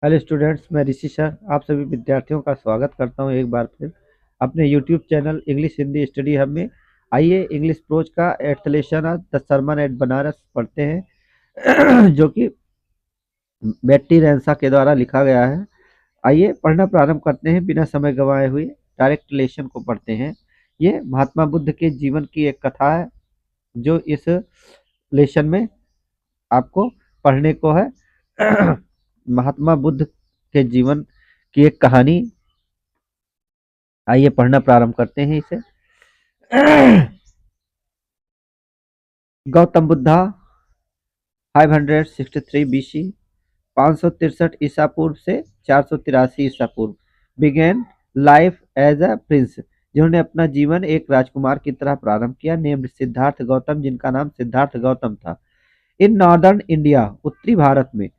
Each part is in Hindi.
हेलो स्टूडेंट्स, मैं ऋषि सर आप सभी विद्यार्थियों का स्वागत करता हूं एक बार फिर अपने YouTube channel English Hindi study hub में। आइए इंग्लिश प्रोज का eight lesson the sermon at Banaras पढ़ते हैं जो कि बेट्टी रैंसा के द्वारा लिखा गया है। आइए पढ़ना प्रारंभ करते हैं बिना समय गंवाए हुए। डायरेक्ट लेसन को पढ़ते हैं। ये महात्मा बुद्ध के जीवन की एक कथा है जो इस लेसन में आपको पढ़ने को है। महात्मा बुद्ध के जीवन की एक कहानी। आइए पढ़ना प्रारंभ करते हैं इसे। गौतम बुद्धा 563 बीसी 563 ईसा पूर्व से 483 ईसा पूर्व began life as a prince, जिन्होंने अपना जीवन एक राजकुमार की तरह प्रारंभ किया। नेम्ड सिद्धार्थ गौतम, जिनका नाम सिद्धार्थ गौतम था। इन नॉर्दर्न इंडिया, उत्तरी भारत में।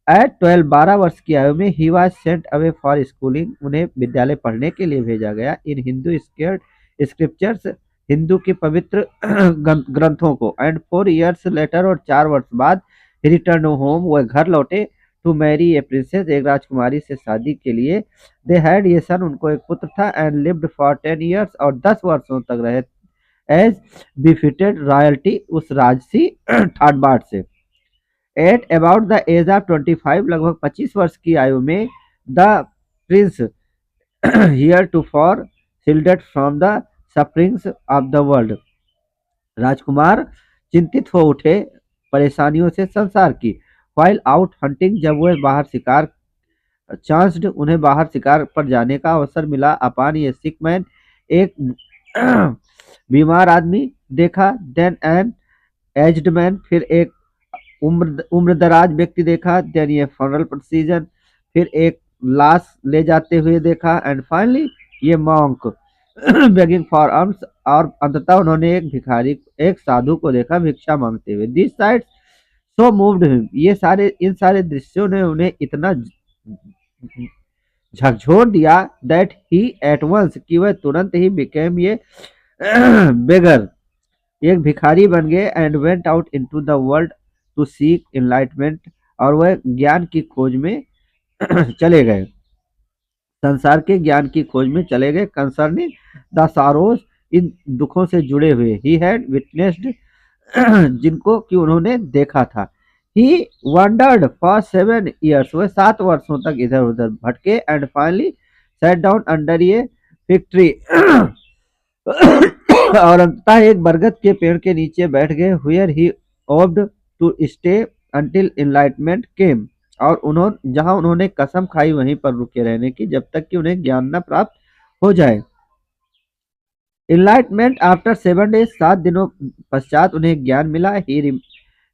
एट 12 12 वर्ष की आयु में he was sent away for schooling, उन्हें विद्यालय पढ़ने के लिए भेजा गया। इन हिंदू स्क्रिप्चर्स, हिंदू के पवित्र ग्रंथों को। एंड 4 years लेटर, और 4 वर्ष बाद ही रिटर्न होम, वह घर लौटे। टू मैरी ए प्रिंसेस, एक राजकुमारी से शादी के लिए। दे हैड ए सन, उनको एक पुत्र था। एंड लिव्ड फॉर 10 years, और 10 वर्षों तक रहे एज बिफिटेड रॉयल्टी, उस राजसी ठाट बाट से। At about the age of 25, लगभग 25 वर्ष की आयु में, the prince heretofore shielded from the sufferings of the world, राजकुमार चिंतित हो उठे परेशानियों से संसार की। वाइल आउट हंटिंग, जब वह बाहर शिकार चांस्ड, उन्हें बाहर शिकार पर जाने का अवसर मिला। अपान ये सिक मैन, एक बीमार आदमी देखा। देन एन एज्ड मैन, फिर एक उम्रदराज व्यक्ति देखा। देन ये फनरल प्रोसीजन, फिर एक लाश ले जाते हुए देखा। एंड फाइनली ये मॉन्क बेगिंग फॉर आर्म्स, और अंततः उन्होंने एक भिखारी, एक साधु को देखा भिक्षा मांगते हुए। This sight so moved him, इन सारे दृश्यों ने उन्हें इतना झकझोर दिया दैट ही एट वंस, कि वह तुरंत ही बिकेम ये बेगर, एक भिखारी बन गए। And went out into the world to seek enlightenment, और वह ज्ञान की खोज में चले गए, संसार के ज्ञान की खोज में चले गए। कंसर्निंग द सारोज, इन दुखों से जुड़े हुए। ही हैड विटनेस्ड, जिनको कि उन्होंने देखा था। ही वंडर्ड फॉर 7 years, वह 7 वर्षों तक इधर उधर भटके। And finally set down under ये फिग ट्री, और अंततः एक बरगद के पेड़ के नीचे बैठ गए। Where he vowed to stay until enlightenment came, और उन्होंने कसम खाई वहीं पर रुके रहने की जब तक कि उन्हें ज्ञान न प्राप्त हो जाए। एनलाइटमेंट आफ्टर 7 days, 7 दिनों पश्चात उन्हें ज्ञान मिला। ही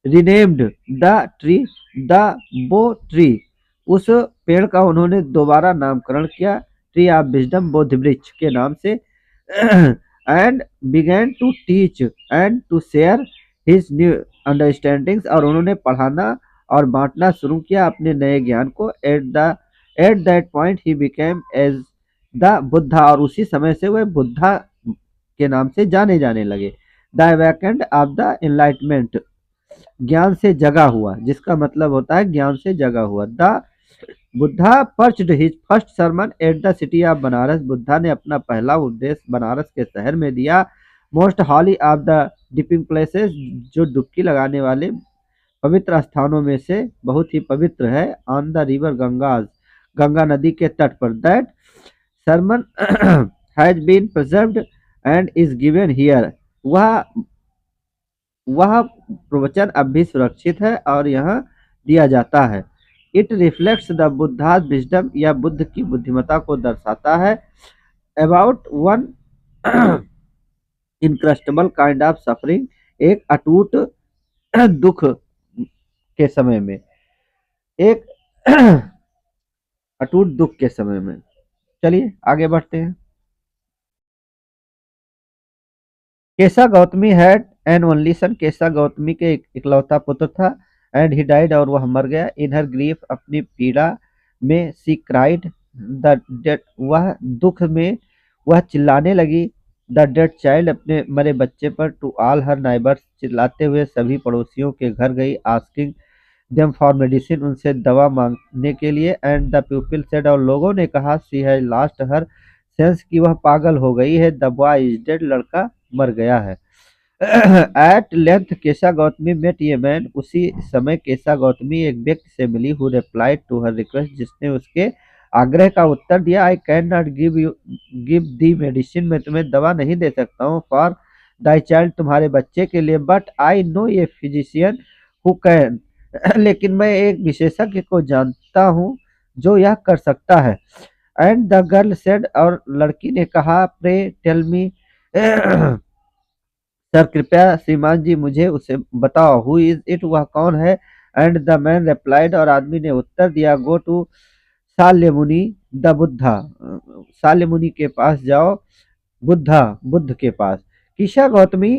रिनेम्ड द ट्री द बो ट्री, उस पेड़ का उन्होंने दोबारा नामकरण किया ट्री ऑफ विजडम, बोध वृक्ष के नाम से। And began to teach and to share his new understandings, और उन्होंने पढ़ाना और बांटना शुरू किया अपने नए ज्ञान को। At that point he became as the Buddha, और उसी समय से वह बुद्धा के नाम से जाने जाने लगे। The vacant of the enlightenment, ज्ञान से जगा हुआ, जिसका मतलब होता है ज्ञान से जगा हुआ। The Buddha preached his first sermon at the city of Banaras, Buddha ने अपना पहला उपदेश बनारस के शहर में दिया। Most holy of the dipping places, जो डुबकी लगाने वाले पवित्र स्थानों में से बहुत ही पवित्र है। On the river Ganges, Ganga नदी के तट पर। That sermon has been preserved and is given here, वह प्रवचन अब भी सुरक्षित है और यहाँ दिया जाता है। It reflects the Buddha's wisdom, यह बुद्ध की बुद्धिमता को दर्शाता है। About one inscrutable kind of suffering, एक अटूट दुख के समय में, एक अटूट दुख के समय में। चलिए आगे बढ़ते हैं। Kisa Gotami had an only son, Kisa Gotami के इकलौता पुत्र था। एंड ही डाइड, और वह मर गया। इन हर ग्रीफ, अपनी पीड़ा में, सी क्राइड द डेड, वह दुख में वह चिल्लाने लगी। द डेड चाइल्ड, अपने मरे बच्चे पर। टू ऑल हर नाइबर्स, चिल्लाते हुए सभी पड़ोसियों के घर गई। आस्किंग देम फॉर मेडिसिन, उनसे दवा मांगने के लिए। एंड द पीपल सेड, और लोगों ने कहा, she has lost her sense, कि वह पागल हो गई है। द बॉय इज डेड, लड़का मर गया है। At length Kisa Gotami met a man, उसी समय केशा गौतमी एक व्यक्ति से मिली, who replied to her request, जिसने उसके आग्रह का उत्तर दिया। I can not give the medicine, मैं तुम्हें दवा नहीं दे सकता हूँ, फॉर दाई चाइल्ड, तुम्हारे बच्चे के लिए, but I know a physician who can, लेकिन मैं एक विशेषज्ञ को जानता हूँ जो यह कर सकता है। एंड द गर्ल सेड, और लड़की ने कहा, प्रे टेल मी सर, कृपया श्रीमान जी मुझे उसे बताओ, हु इज इट, वह कौन है। एंड द मैन रिप्लाइड, और आदमी ने उत्तर दिया, go to Shakyamuni the Buddha, Shakyamuni के पास जाओ, बुद्धा, बुद्ध के पास। Kisa Gotami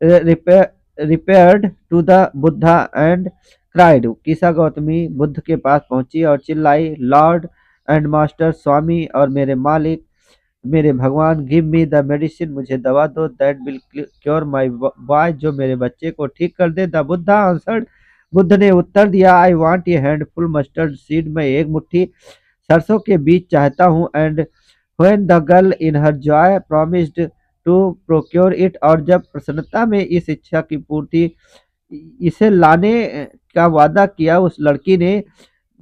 repaired to the Buddha and cried, Kisa Gotami Buddha के पास पहुंची और चिल्लाई, लॉर्ड एंड मास्टर, स्वामी और मेरे मालिक, मेरे भगवान, गिव मी द मेडिसिन, मुझे दवा दो, that will cure my boy, जो मेरे बच्चे को ठीक कर दे। द बुद्धा आंसर्ड, बुद्ध ने उत्तर दिया, I want a handful mustard seed, मैं एक मुट्ठी सरसों के बीज चाहता हूँ। And when the girl in her joy promised to procure it, और जब प्रसन्नता में इस इच्छा की पूर्ति इसे लाने का वादा किया उस लड़की ने,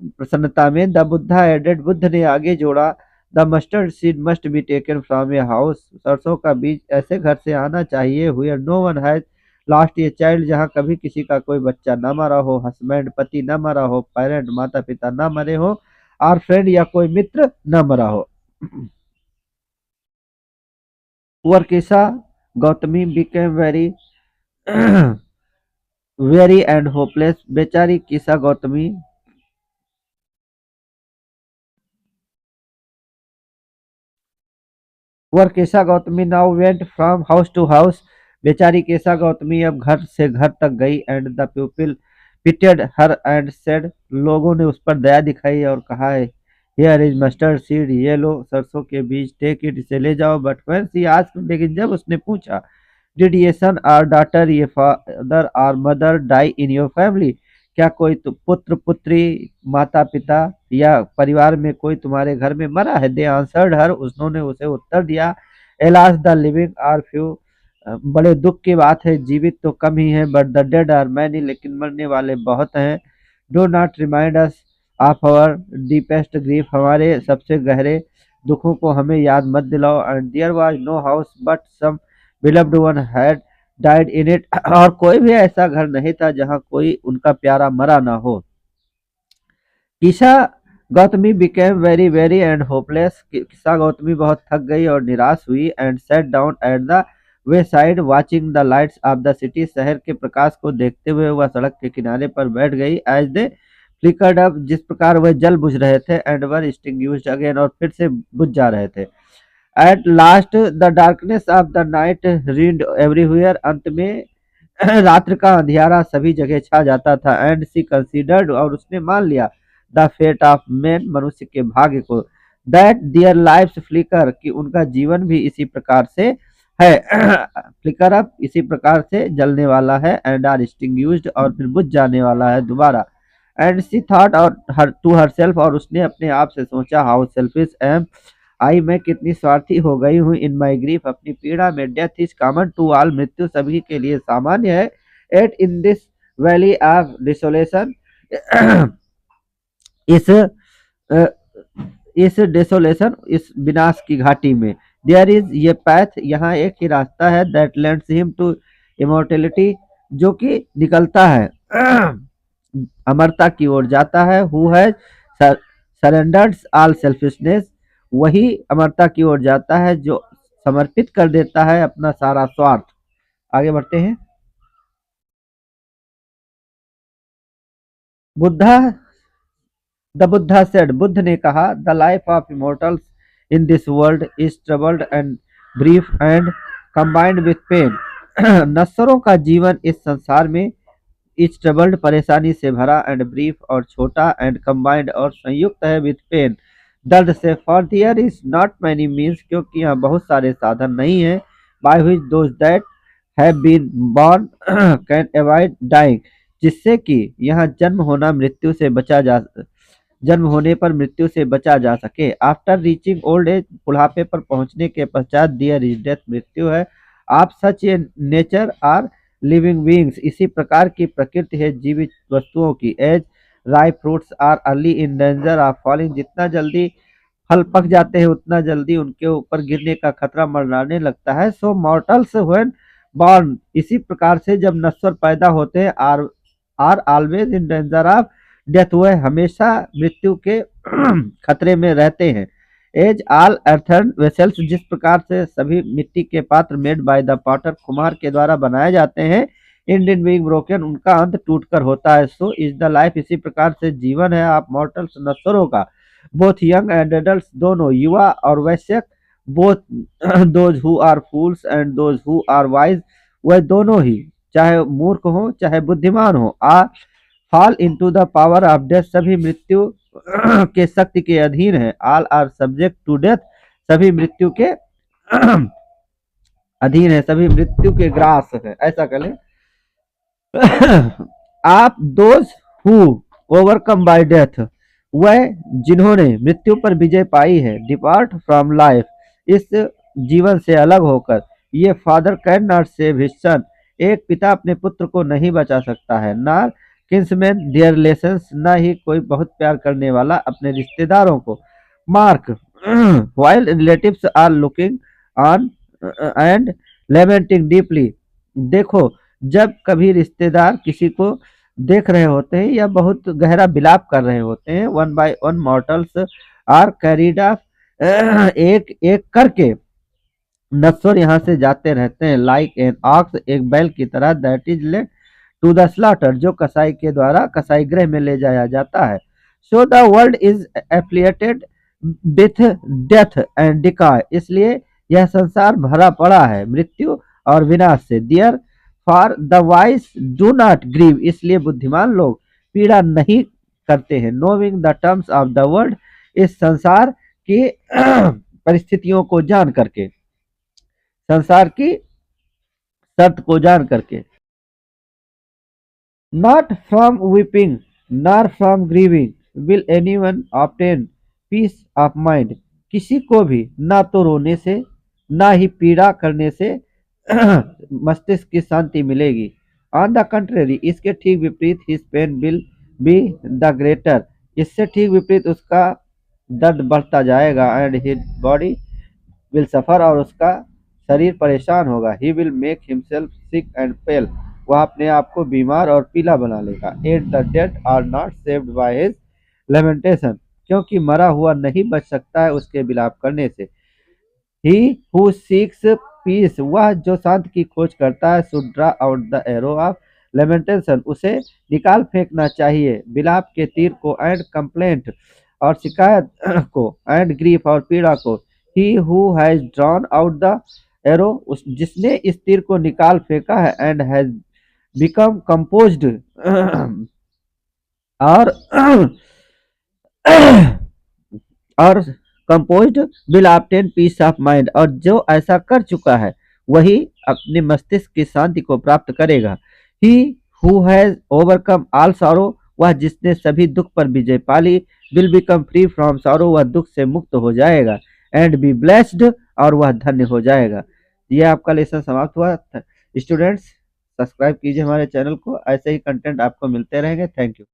प्रसन्नता में, द बुद्धा एडेड, बुद्ध ने आगे जोड़ा, the mustard seed must be taken from a house, सरसों का बीज ऐसे घर से आना चाहिए, where no one has lost a child, जहाँ कभी किसी का कोई बच्चा न मरा हो, हस्बैंड पति न मरा हो, पेरेंट माता पिता न मरे हो, और फ्रेंड या कोई मित्र न मरा हो। Poor Kisa Gotami became very very and hopeless, बेचारी Kisa Gotami poor Kisa Gotami now went from house to house, बेचारी केसा गौतमी अब घर से घर तक गई। And the people pitied her and said, लोगों ने उस पर दया दिखाई और कहा है, हियर इज मस्टर्ड सीड, ये लो सरसों के बीज, टेक इट, इसे ले जाओ। बट व्हेन शी आस्क्ड, लेकिन जब उसने पूछा, did ye son or daughter, ye father or mother die in your family, क्या कोई पुत्र पुत्री, माता पिता या परिवार में कोई तुम्हारे घर में मरा है। दे आंसर्ड हर, उन्होंने उसे उत्तर दिया, alas the living are few, बड़े दुख की बात है, जीवित तो कम ही है, but the dead are many, लेकिन मरने वाले बहुत हैं। Do not remind us of our deepest grief, हमारे सबसे गहरे दुखों को हमें याद मत दिलाओ। And there was no house but some beloved one had died in it, और कोई भी ऐसा घर नहीं था जहाँ कोई उनका प्यारा मरा ना हो। Kisa Gotami became very very and hopeless, Kisa Gotami बहुत थक गई और निराश हुई। And sat down at the wayside watching the lights of the city, शहर के प्रकाश को देखते हुए वह सड़क के किनारे पर बैठ गई। एज दे फ्लिकर्ड अप, जिस प्रकार वह जल बुझ रहे थे, एंड वर एक्सटिंग्विश्ड अगेन, और फिर से बुझ जा रहे थे। At last the darkness of the night read everywhere, अंत में रात्र का अंधियारा सभी जगह छा जाता था। एंड सी कंसीडर्ड, और उसने मान लिया, द फेट ऑफ मैन, मनुष्य के भाग्य को, दैट दियर लाइफ्स फ्लिकर, कि उनका जीवन भी इसी प्रकार से है, फ्लिकर अप, इसी प्रकार से जलने वाला है, एंड आर एक्सटिंग्विश्ड, और फिर बुझ जाने वाला है दोबारा। एंड सी थॉट, और हर टू हरसेल्फ, और उसने अपने आप से सोचा, हाउ सेल्फिश एम आई, मैं कितनी स्वार्थी हो गई हूँ, इन माई ग्रीफ, अपनी पीड़ा में, death is common to all, मृत्यु सभी के लिए सामान्य है। At in this valley of desolation, इस अ, इस डेसोलेशन, इस विनाश की घाटी में, देयर इज ये पैथ, यहाँ एक ही रास्ता है, that leads him to immortality, जो कि निकलता है अमरता की ओर जाता है। Who has surrenders all selfishness, वही अमरता की ओर जाता है जो समर्पित कर देता है अपना सारा स्वार्थ। आगे बढ़ते हैं। बुद्धा द बुद्धा सेड, बुद्ध ने कहा, the life of immortals in this world is troubled and brief and combined with pain, नश्वरों का जीवन इस संसार में इज ट्रबल्ड, परेशानी से भरा, एंड ब्रीफ, और छोटा, एंड कंबाइंड, और संयुक्त है, विथ पेन, दर्द से, for there is not many means, क्योंकि यहाँ बहुत सारे साधन नहीं है, by which those that have been born can avoid dying, जिससे कि यहाँ जन्म होने पर मृत्यु से बचा जा सके। आफ्टर रीचिंग ओल्ड एज, बुढ़ापे पर पहुंचने के पश्चात दियर इज डेथ, मृत्यु है। Of such a nature are living beings, इसी प्रकार की प्रकृति है जीवित वस्तुओं की। As ripe fruits are early in danger of falling, जितना जल्दी फल पक जाते हैं उतना जल्दी उनके ऊपर गिरने का खतरा मंडराने लगता है। सो मॉर्टल्स व्हेन बॉर्न, इसी प्रकार से जब नश्वर पैदा होते हैं are always in danger of death, वह हमेशा मृत्यु के खतरे में रहते हैं। एज ऑल अर्थन वेसल्स, जिस प्रकार से सभी मिट्टी के पात्र मेड बाय द पॉटर, कुम्हार के द्वारा बनाए जाते हैं, इंडियन बीइंग ब्रोकन, उनका अंत टूटकर होता है। सो इज द लाइफ, इसी प्रकार से जीवन है आप मॉर्टल्स नश्वरों का। बोथ यंग एंड एडल्ट्स, दोनों युवा और वयस्क, both those who are fools and those who are wise, वह दोनों ही चाहे मूर्ख हो चाहे बुद्धिमान हो, all fall into the power of death, सभी मृत्यु के शक्ति के अधीन है। All are subject to death, सभी मृत्यु के अधीन है, सभी मृत्यु के ग्रास है। ऐसा कर ले। आप those who overcome bye death, वह जिन्होंने मृत्यु पर विजय पाई है। डिपार्ट फ्रॉम लाइफ, इस जीवन से अलग होकर। ये father can not save his son, एक पिता अपने पुत्र को नहीं बचा सकता है। नार किंसमैन डियर रिलेशंस, न ही कोई बहुत प्यार करने वाला अपने रिश्तेदारों को। Mark while relatives are looking on and lamenting deeply, देखो जब कभी रिश्तेदार किसी को देख रहे होते हैं या बहुत गहरा विलाप कर रहे होते हैं। One by one mortals are carried off, एक एक करके नश्वर यहाँ से जाते रहते हैं। लाइक एन ऑक्स, एक बैल की तरह, that is led to the slaughter, जो कसाई के द्वारा कसाई गृह में ले जाया जाता है। So the world is affiliated with death and decay, इसलिए यह संसार भरा पड़ा है मृत्यु और विनाश से। Therefore the wise do not grieve, इसलिए बुद्धिमान लोग पीड़ा नहीं करते हैं। Knowing the terms of the world, इस संसार की परिस्थितियों को जान करके, संसार की शर्त को जान करके। Not from weeping not from grieving will anyone obtain peace of mind, किसी को भी ना तो रोने से ना ही पीड़ा करने से मस्तिष्क की शांति मिलेगी। ऑन द कंट्रेरी, इसके ठीक विपरीत, his pain will be the greater, इससे ठीक विपरीत उसका दर्द बढ़ता जाएगा। And his body will suffer, और उसका शरीर परेशान होगा। He will make himself sick and pale, वह अपने आप को बीमार और पीला बना लेगा। At the dead are not saved by his lamentation, क्योंकि मरा हुआ नहीं बच सकता है उसके विलाप करने से। ही हु सीक्स पीस, वह जो शांति की खोज करता है, should draw out the arrow of lamentation, उसे निकाल फेंकना चाहिए विलाप के तीर को। एंड कंप्लेंट, और शिकायत को। एंड ग्रीफ, और पीड़ा को। ही who has drawn out the arrow, जिसने इस तीर को निकाल फेंका है। एंड हैज बिकम कंपोज्ड, और और composed will obtain peace of mind, और जो ऐसा कर चुका है वही अपने मस्तिष्क की शांति को प्राप्त करेगा। He who has overcome all sorrow, वह जिसने सभी दुख पर विजय पाली। Will become free from sorrow, वह दुख से मुक्त हो जाएगा। एंड बी ब्लेस्ड, और वह धन्य हो जाएगा। यह आपका लेसन समाप्त हुआ। स्टूडेंट्स, सब्सक्राइब कीजिए हमारे चैनल को, ऐसे ही कंटेंट आपको मिलते रहेंगे। Thank you.